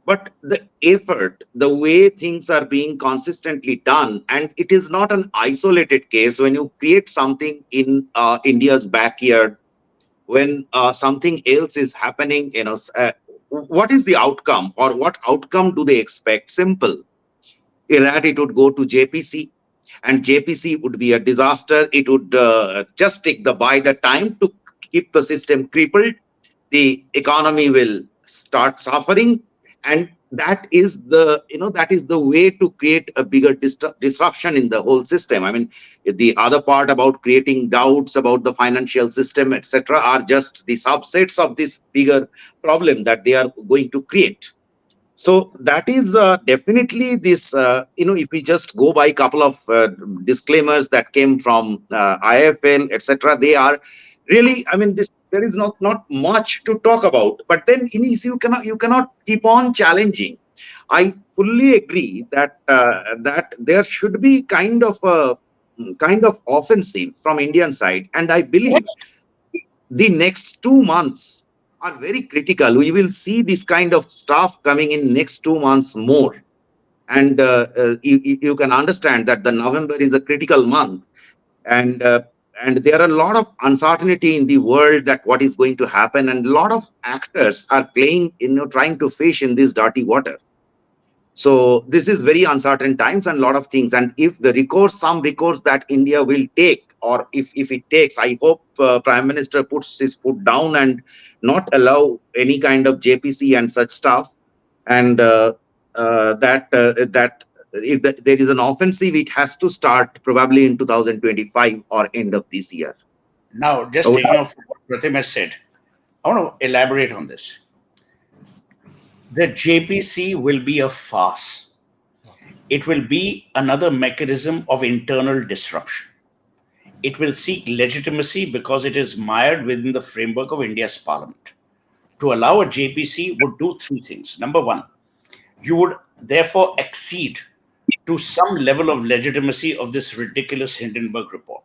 But the effort, the way things are being consistently done, and it is not an isolated case. When you create something in India's backyard, when something else is happening, what is the outcome, or what outcome do they expect? Simple, that it would go to JPC, and JPC would be a disaster. It would just take by the time to keep the system crippled. The economy will start suffering, and that is the way to create a bigger disruption in the whole system. I mean, the other part about creating doubts about the financial system, etc., are just the subsets of this bigger problem that they are going to create. So that is definitely this. If we just go by a couple of disclaimers that came from IFL, etc., they are really. I mean, this there is not much to talk about. But then you cannot keep on challenging. I fully agree that there should be kind of offensive from Indian side, and I believe the next 2 months are very critical. We will see this kind of stuff coming in next 2 months more. And you can understand that the November is a critical month. And and there are a lot of uncertainty in the world that what is going to happen. And a lot of actors are playing, trying to fish in this dirty water. So this is very uncertain times and a lot of things. And if some recourse that India will take, or if it takes, I hope Prime Minister puts his foot down and not allow any kind of JPC and such stuff. And that if there is an offensive, it has to start probably in 2025 or end of this year. Now, just So, taking off what Pratim has said, I want to elaborate on this. The JPC will be a farce. It will be another mechanism of internal disruption. It will seek legitimacy because it is mired within the framework of India's parliament. To allow a JPC would do three things. Number one, you would therefore accede to some level of legitimacy of this ridiculous Hindenburg report.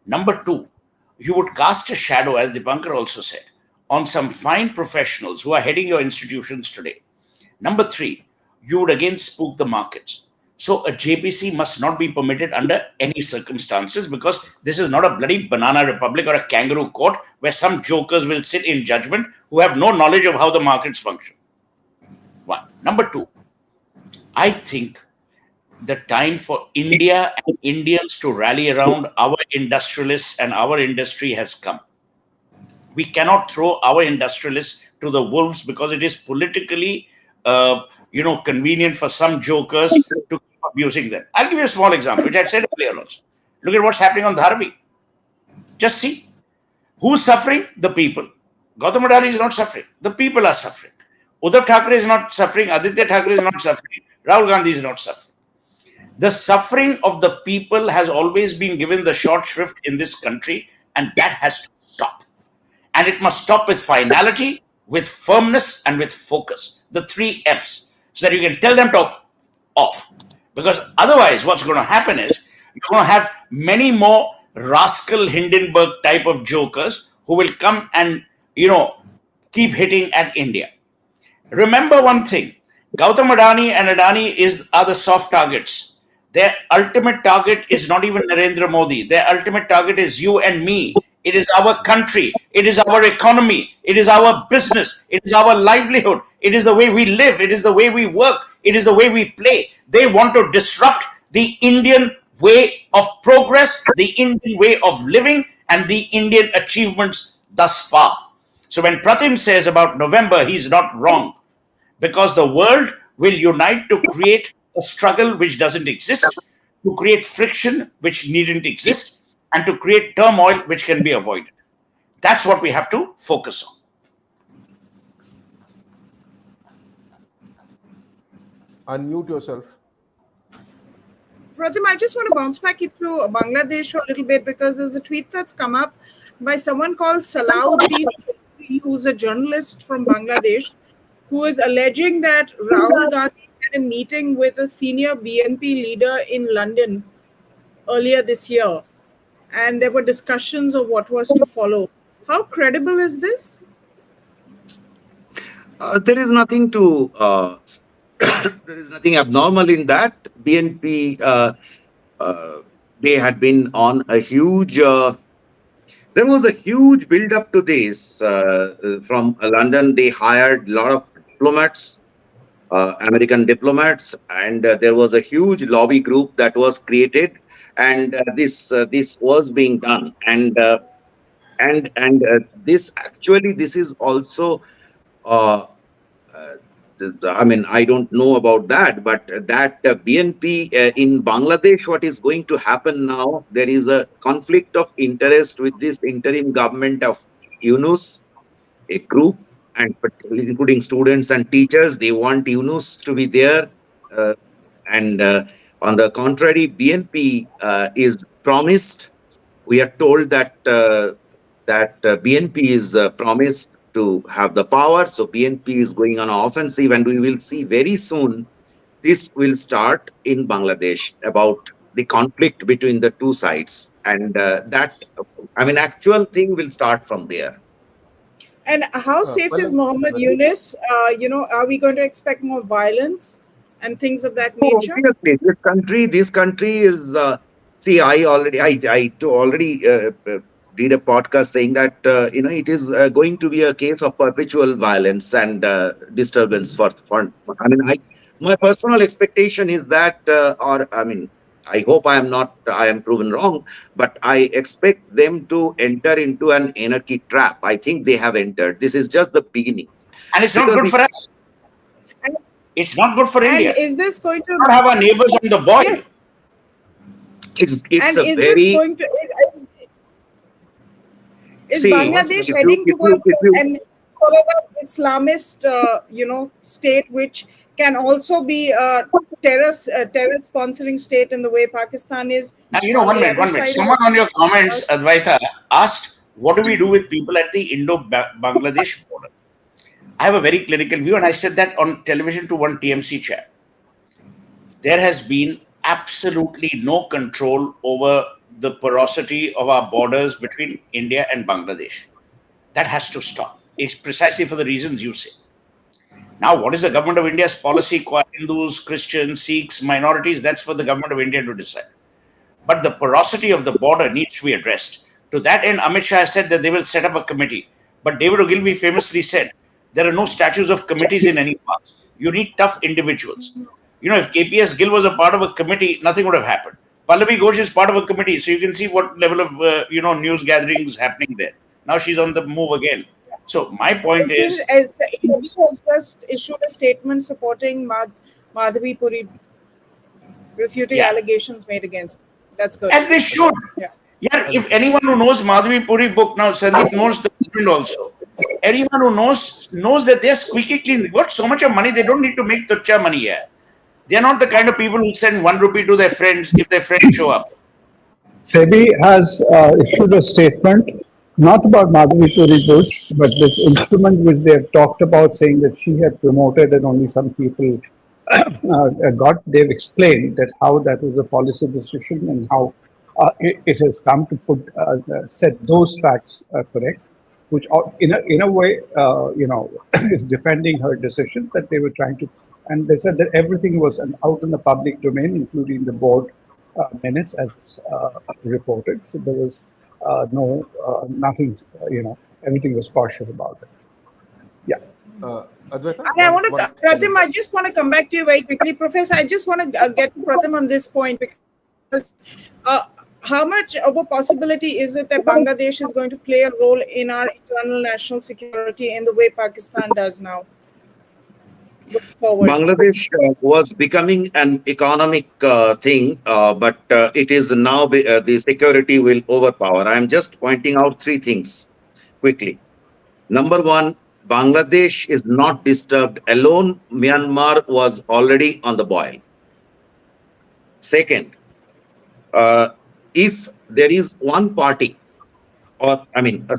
Number two, you would cast a shadow, as Dipankar also said, on some fine professionals who are heading your institutions today. Number three, you would again spook the markets. So a JPC must not be permitted under any circumstances, because this is not a bloody banana republic or a kangaroo court where some jokers will sit in judgment who have no knowledge of how the markets function. One. Number two, I think the time for India and Indians to rally around our industrialists and our industry has come. We cannot throw our industrialists to the wolves because it is politically, convenient for some jokers to keep abusing them. I'll give you a small example, which I've said earlier also. Look at what's happening on Dharbi. Just see. Who's suffering? The people. Gautam Adani is not suffering. The people are suffering. Uddhav Thackeray is not suffering. Aditya Thackeray is not suffering. Rahul Gandhi is not suffering. The suffering of the people has always been given the short shrift in this country, and that has to stop. And it must stop with finality, with firmness, and with focus. The 3 Fs, so that you can tell them to off. Because otherwise, what's going to happen is you're going to have many more rascal Hindenburg type of jokers who will come and, keep hitting at India. Remember one thing, Gautam Adani and Adani are the soft targets. Their ultimate target is not even Narendra Modi. Their ultimate target is you and me. It is our country. It is our economy. It is our business. It is our livelihood. It is the way we live. It is the way we work. It is the way we play. They want to disrupt the Indian way of progress, the Indian way of living, and the Indian achievements thus far. So when Pratim says about November, he's not wrong, because the world will unite to create a struggle which doesn't exist, to create friction which needn't exist, and to create turmoil which can be avoided. That's what we have to focus on. Unmute yourself. Pratim, I just want to bounce back into Bangladesh for a little bit, because there's a tweet that's come up by someone called Salahuddin, who's a journalist from Bangladesh, who is alleging that Rahul Gandhi had a meeting with a senior BNP leader in London earlier this year, and there were discussions of what was to follow. How credible is this? There is nothing to there is nothing abnormal in that. BNP, they had been on a huge. There was a huge build-up to this from London. They hired a lot of diplomats, American diplomats, and there was a huge lobby group that was created, and this was being done, and this is also. I mean, I don't know about that, but that BNP in Bangladesh, what is going to happen now, there is a conflict of interest with this interim government of Yunus, a group, and including students and teachers. They want Yunus to be there. And on the contrary, BNP is promised. We are told that BNP is promised to have the power. So BNP is going on offensive, and we will see very soon this will start in Bangladesh about the conflict between the two sides. And actual thing will start from there. And how safe is Mohammed Yunus? Are we going to expect more violence and things of that nature? Obviously, this country is. I already did a podcast saying that it is going to be a case of perpetual violence and disturbance for. My personal expectation is that, I hope I am proven wrong, but I expect them to enter into an anarchy trap. I think they have entered. This is just the beginning. And it's not good for us. It's not good for India. Is this going to not have our neighbors on the border? Yes. It's this going to... Is Bangladesh heading towards an sort of an Islamist, state which can also be a terrorist sponsoring state in the way Pakistan is? Now, one minute. Someone on your comments, Advaita, asked, what do we do with people at the Indo-Bangladesh border? I have a very clinical view, and I said that on television to one TMC chat. There has been absolutely no control over the porosity of our borders between India and Bangladesh. That has to stop. It's precisely for the reasons you say. Now, what is the government of India's policy? Hindus, Christians, Sikhs, minorities, that's for the government of India to decide. But the porosity of the border needs to be addressed. To that end, Amit Shah has said that they will set up a committee. But David Ogilvy famously said, there are no statues of committees in any parts. You need tough individuals. If KPS Gill was a part of a committee, nothing would have happened. Pallavi Ghosh is part of a committee, so you can see what level of news gathering is happening there. Now she's on the move again. So my point is, has just issued a statement supporting Madhavi Puri, refuting allegations made against him. That's good. As they should. Yeah. Yeah, if anyone who knows Madhavi Puri book now, Sandeep knows the husband also. Anyone who knows that they're squeaky clean. They got so much of money, they don't need to make tucha money here. They're not the kind of people who send 1 rupee to their friends if their friends show up. SEBI has issued a statement, not about Madhavi Puri Ghosh, but this instrument which they have talked about, saying that she had promoted and only some people got. They've explained that how that was a policy decision and how it has come to set those facts correct, which in a way, is defending her decision that they were trying to. And they said that everything was out in the public domain, including the board minutes as reported. So there was nothing, everything was cautious about it. Yeah. Advaita, And I want to, Pratim, I just want to come back to you very quickly. Professor, I just want to get to Pratim on this point, because how much of a possibility is it that Bangladesh is going to play a role in our internal national security in the way Pakistan does now? Look forward. Bangladesh was becoming an economic thing, but it is now the security will overpower. I am just pointing out three things quickly. Number one, Bangladesh is not disturbed alone. Myanmar was already on the boil. Second, if there is one party, or a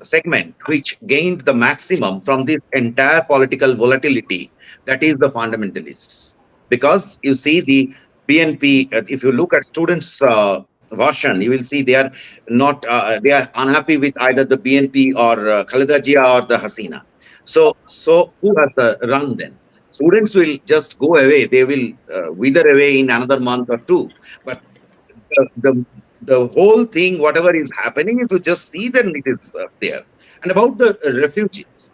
segment which gained the maximum from this entire political volatility, that is the fundamentalists. Because you see the BNP, if you look at students' version, you will see they are not, they are unhappy with either the BNP or Khaleda Jia or the Hasina. So who has the run then? Students will just go away. They will wither away in another month or two. But the whole thing, whatever is happening, if you just see, then it is there. And about the refugees,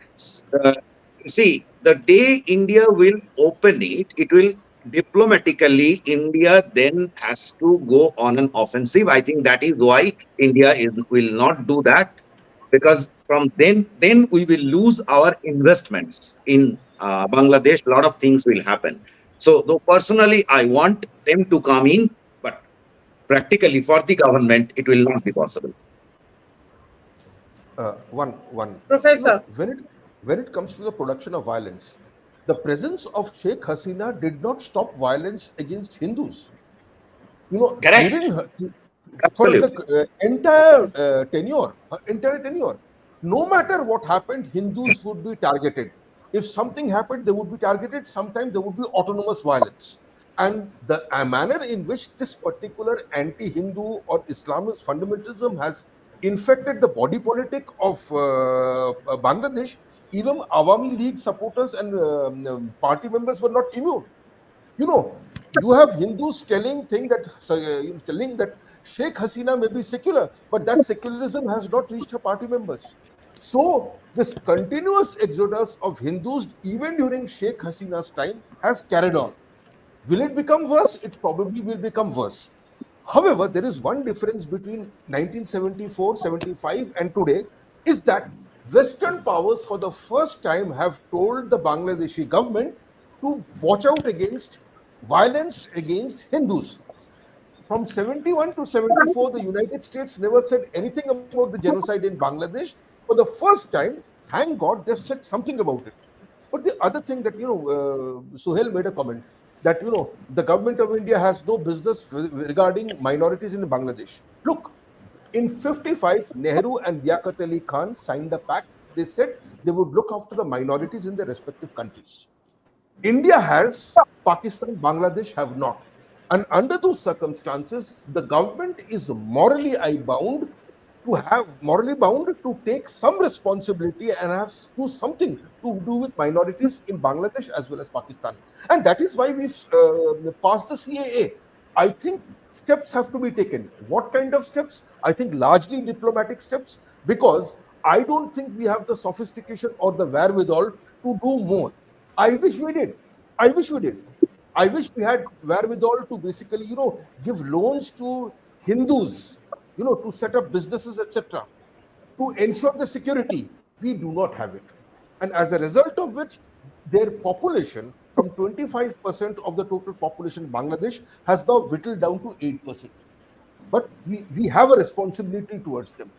see, the day India will open it, it will diplomatically, India then has to go on an offensive. I think that is why India will not do that, because from then we will lose our investments in Bangladesh. A lot of things will happen. So, though personally, I want them to come in, but practically for the government, it will not be possible. One. Professor. When it comes to the production of violence, the presence of Sheikh Hasina did not stop violence against Hindus. Correct. During for the entire tenure, no matter what happened, Hindus would be targeted. If something happened, they would be targeted. Sometimes there would be autonomous violence. And the manner in which this particular anti-Hindu or Islamist fundamentalism has infected the body politic of Bangladesh, even Awami League supporters and party members were not immune. You have Hindus telling that Sheikh Hasina may be secular, but that secularism has not reached her party members. So this continuous exodus of Hindus, even during Sheikh Hasina's time, has carried on. Will it become worse? It probably will become worse. However, there is one difference between 1974, 75 and today, is that Western powers for the first time have told the Bangladeshi government to watch out against violence against Hindus. From 71 to 74, the United States never said anything about the genocide in Bangladesh. For the first time, thank God, they said something about it. But the other thing that, Suhel made a comment, that the government of India has no business regarding minorities in Bangladesh. Look, in 55, Nehru and Liaquat Ali Khan signed a pact. They said they would look after the minorities in their respective countries. India has, Pakistan, Bangladesh have not. And under those circumstances, the government is morally bound to take some responsibility and have do something to do with minorities in Bangladesh as well as Pakistan. And that is why we've passed the CAA. I think steps have to be taken. What kind of steps? I think largely diplomatic steps, because I don't think we have the sophistication or the wherewithal to do more. I wish we did. I wish we had wherewithal to basically, give loans to Hindus, to set up businesses, etc., to ensure the security. We do not have it. And as a result of which, their population from 25% of the total population in Bangladesh has now whittled down to 8%. but we have a responsibility towards them.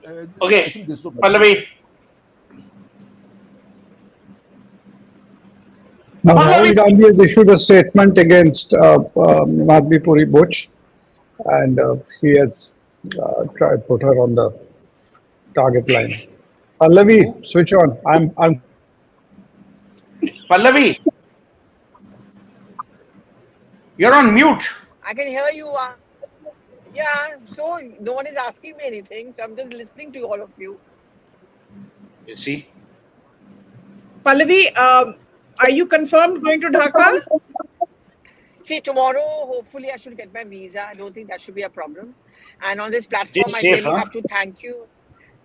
I Okay, think there's no Pallavi. Now, Pallavi. Rahul Gandhi has issued a statement against Madhvi Puri Butch, and he has tried to put her on the target line. Pallavi, switch on. I'm Pallavi, you're on mute. I can hear you. Yeah, so no one is asking me anything, so I'm just listening to all of you. You see? Pallavi, are you confirmed going to Dhaka? See, tomorrow, hopefully, I should get my visa. I don't think that should be a problem. And on this platform, Just I safe, really huh? have to thank you.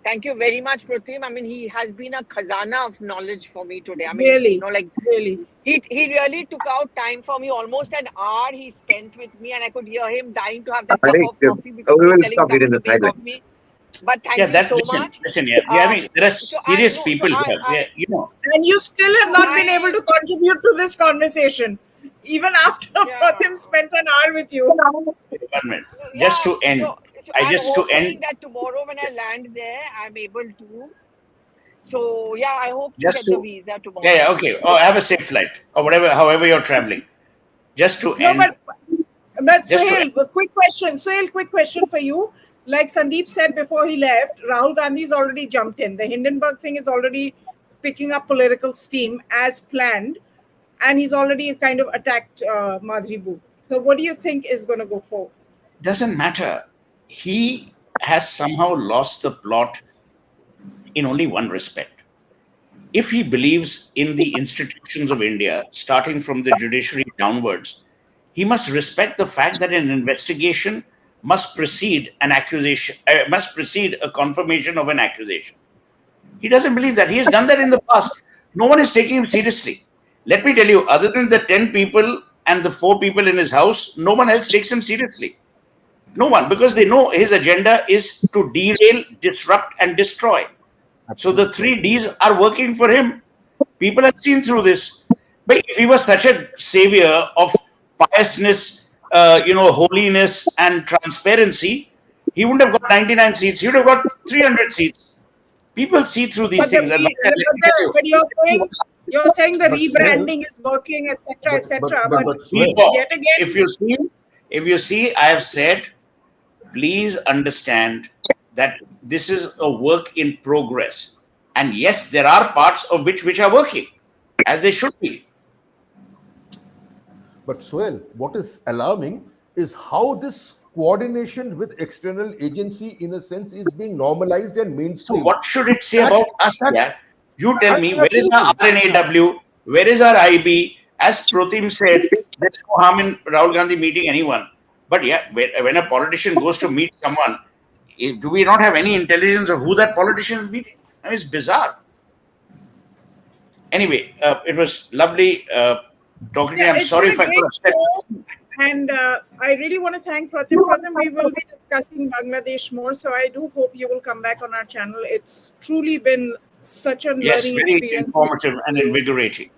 Thank you very much, Pratim. I mean, he has been a khazana of knowledge for me today. I mean, Really? like Really? he really took out time for me. Almost an hour he spent with me, and I could hear him dying to have that cup Hare of coffee we because he was will telling stop it in someone the to make silence. coffee. But Yeah, thank you so listen, much. yeah. I mean, there are So I serious no, people so here. Yeah, you know. And you still have so not been able I to contribute to this conversation, even after yeah. Pratim spent an hour with you. 1 minute. Just Yeah, to end. so I I'm just to hoping end. that tomorrow when I land there, I'm able to. So yeah, I hope to Just get the to visa yeah, tomorrow. okay. Oh, have a safe flight or whatever, however you're traveling. Just to No, end. but Just to end. Suhel, a quick question. Suhel, quick question for you. Like Sandeep said before he left, Rahul Gandhi's already jumped in. The Hindenburg thing is already picking up political steam as planned, and he's already kind of attacked Madhri Boo. So, what do you think is going to go forward? Doesn't matter. He has somehow lost the plot in only one respect. If he believes in the institutions of India, starting from the judiciary downwards, he must respect the fact that an investigation must precede an accusation, must precede a confirmation of an accusation. He doesn't believe that. He has done that in the past. No one is taking him seriously. Let me tell you, other than the 10 people and the 4 people in his house, no one else takes him seriously. No one, because they know his agenda is to derail, disrupt, and destroy. So the 3 Ds are working for him. People have seen through this. But if he was such a savior of piousness, holiness and transparency, he wouldn't have got 99 seats. He would have got 300 seats. People see through these But the things. And like, let me tell you, but you're saying the But Suhel, rebranding is working, etc., etc. but But but Suhel, people, yet again, if you see, I have said, please understand that this is a work in progress. And yes, there are parts of which are working as they should be. But Suhel, what is alarming is how this coordination with external agency, in a sense, is being normalized and So mainstreamed. what should it say That about us? that Yeah, you tell me, where is our absolutely. RNAW? Where is our IB? As Pratim said, there's no harm in Rahul Gandhi meeting anyone. But yeah, when a politician goes to meet someone, do we not have any intelligence of who that politician is meeting? I mean, it's bizarre. Anyway, it was lovely talking to you. yeah, I'm it's been sorry a if I could great have said. show. And I really want to thank Pratim. Pratim, we will be discussing Bangladesh more. So I do hope you will come back on our channel. It's truly been such a Yes, learning very experience listening informative and to you. invigorating.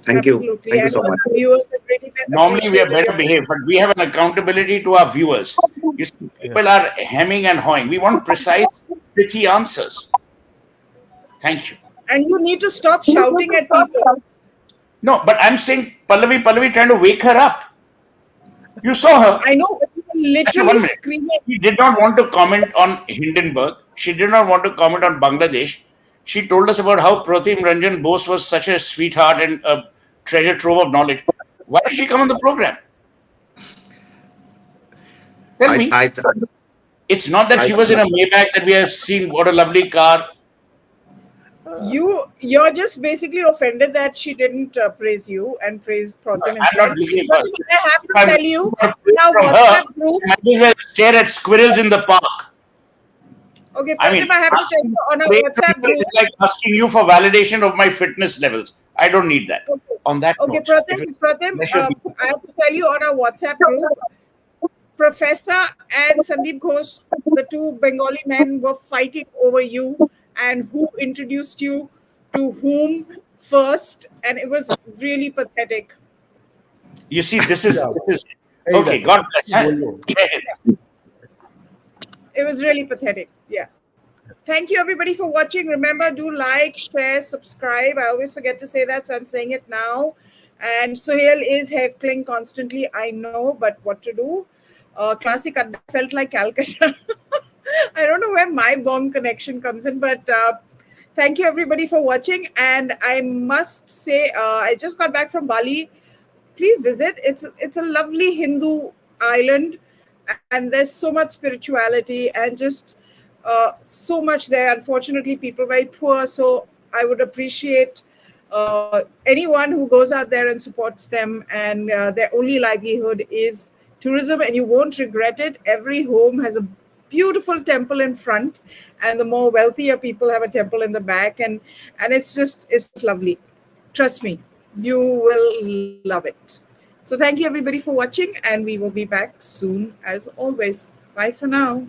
Thank you. Absolutely. Thank you And so all much. our viewers have really Normally, we are appreciated better it. behaved, but we have an accountability to our viewers. You see, Yeah. people are hemming and hawing. We want precise, pithy answers. Thank you. And you need to stop shouting at people. No, but I'm saying Pallavi trying to wake her up. You saw her. I know, but you were Actually, literally 1 minute. screaming. She did not want to comment on Hindenburg. She did not want to comment on Bangladesh. She told us about how Pratim Ranjan Bose was such a sweetheart and a treasure trove of knowledge. Why did she come on the program? Tell I, me. I, It's not that I, she was in a Maybach that we have seen. What a lovely car. You're just basically offended that she didn't praise you and praise Pratim I'm not instead. looking But for. I have to If I'm tell you, looking for in praise our from her, WhatsApp group, I might as well stare at squirrels in the park. okay, I mean, Pratim, I have to tell asking you on our praise from WhatsApp her group. is like asking you for validation of my fitness levels. I don't need that. Okay, On that okay, note, if it's Pratim, pleasure, I have to tell you on our WhatsApp group, Professor and Sandeep Ghosh, the two Bengali men, were fighting over you and who introduced you to whom first, and it was really pathetic. you see, this Yeah, is यही okay. रहता है God bless. कि बोल लो Jai Hind. it was really pathetic. Yeah. Thank you everybody for watching. Remember, do like, share, subscribe. I always forget to say that, so I'm saying it now. And Suhel is heckling constantly. I know, but what to do? Classic Adda felt like Calcutta. I don't know where my bomb connection comes in, but thank you everybody for watching. And I must say, I just got back from Bali. Please visit. It's a lovely Hindu island, and there's so much spirituality and just so much there. Unfortunately, people very poor, so I would appreciate anyone who goes out there and supports them, and their only livelihood is tourism, and you won't regret it. Every home has a beautiful temple in front, and the more wealthier people have a temple in the back, and it's lovely. Trust me, you will love it. So thank you everybody for watching, and we will be back soon as always. Bye for now.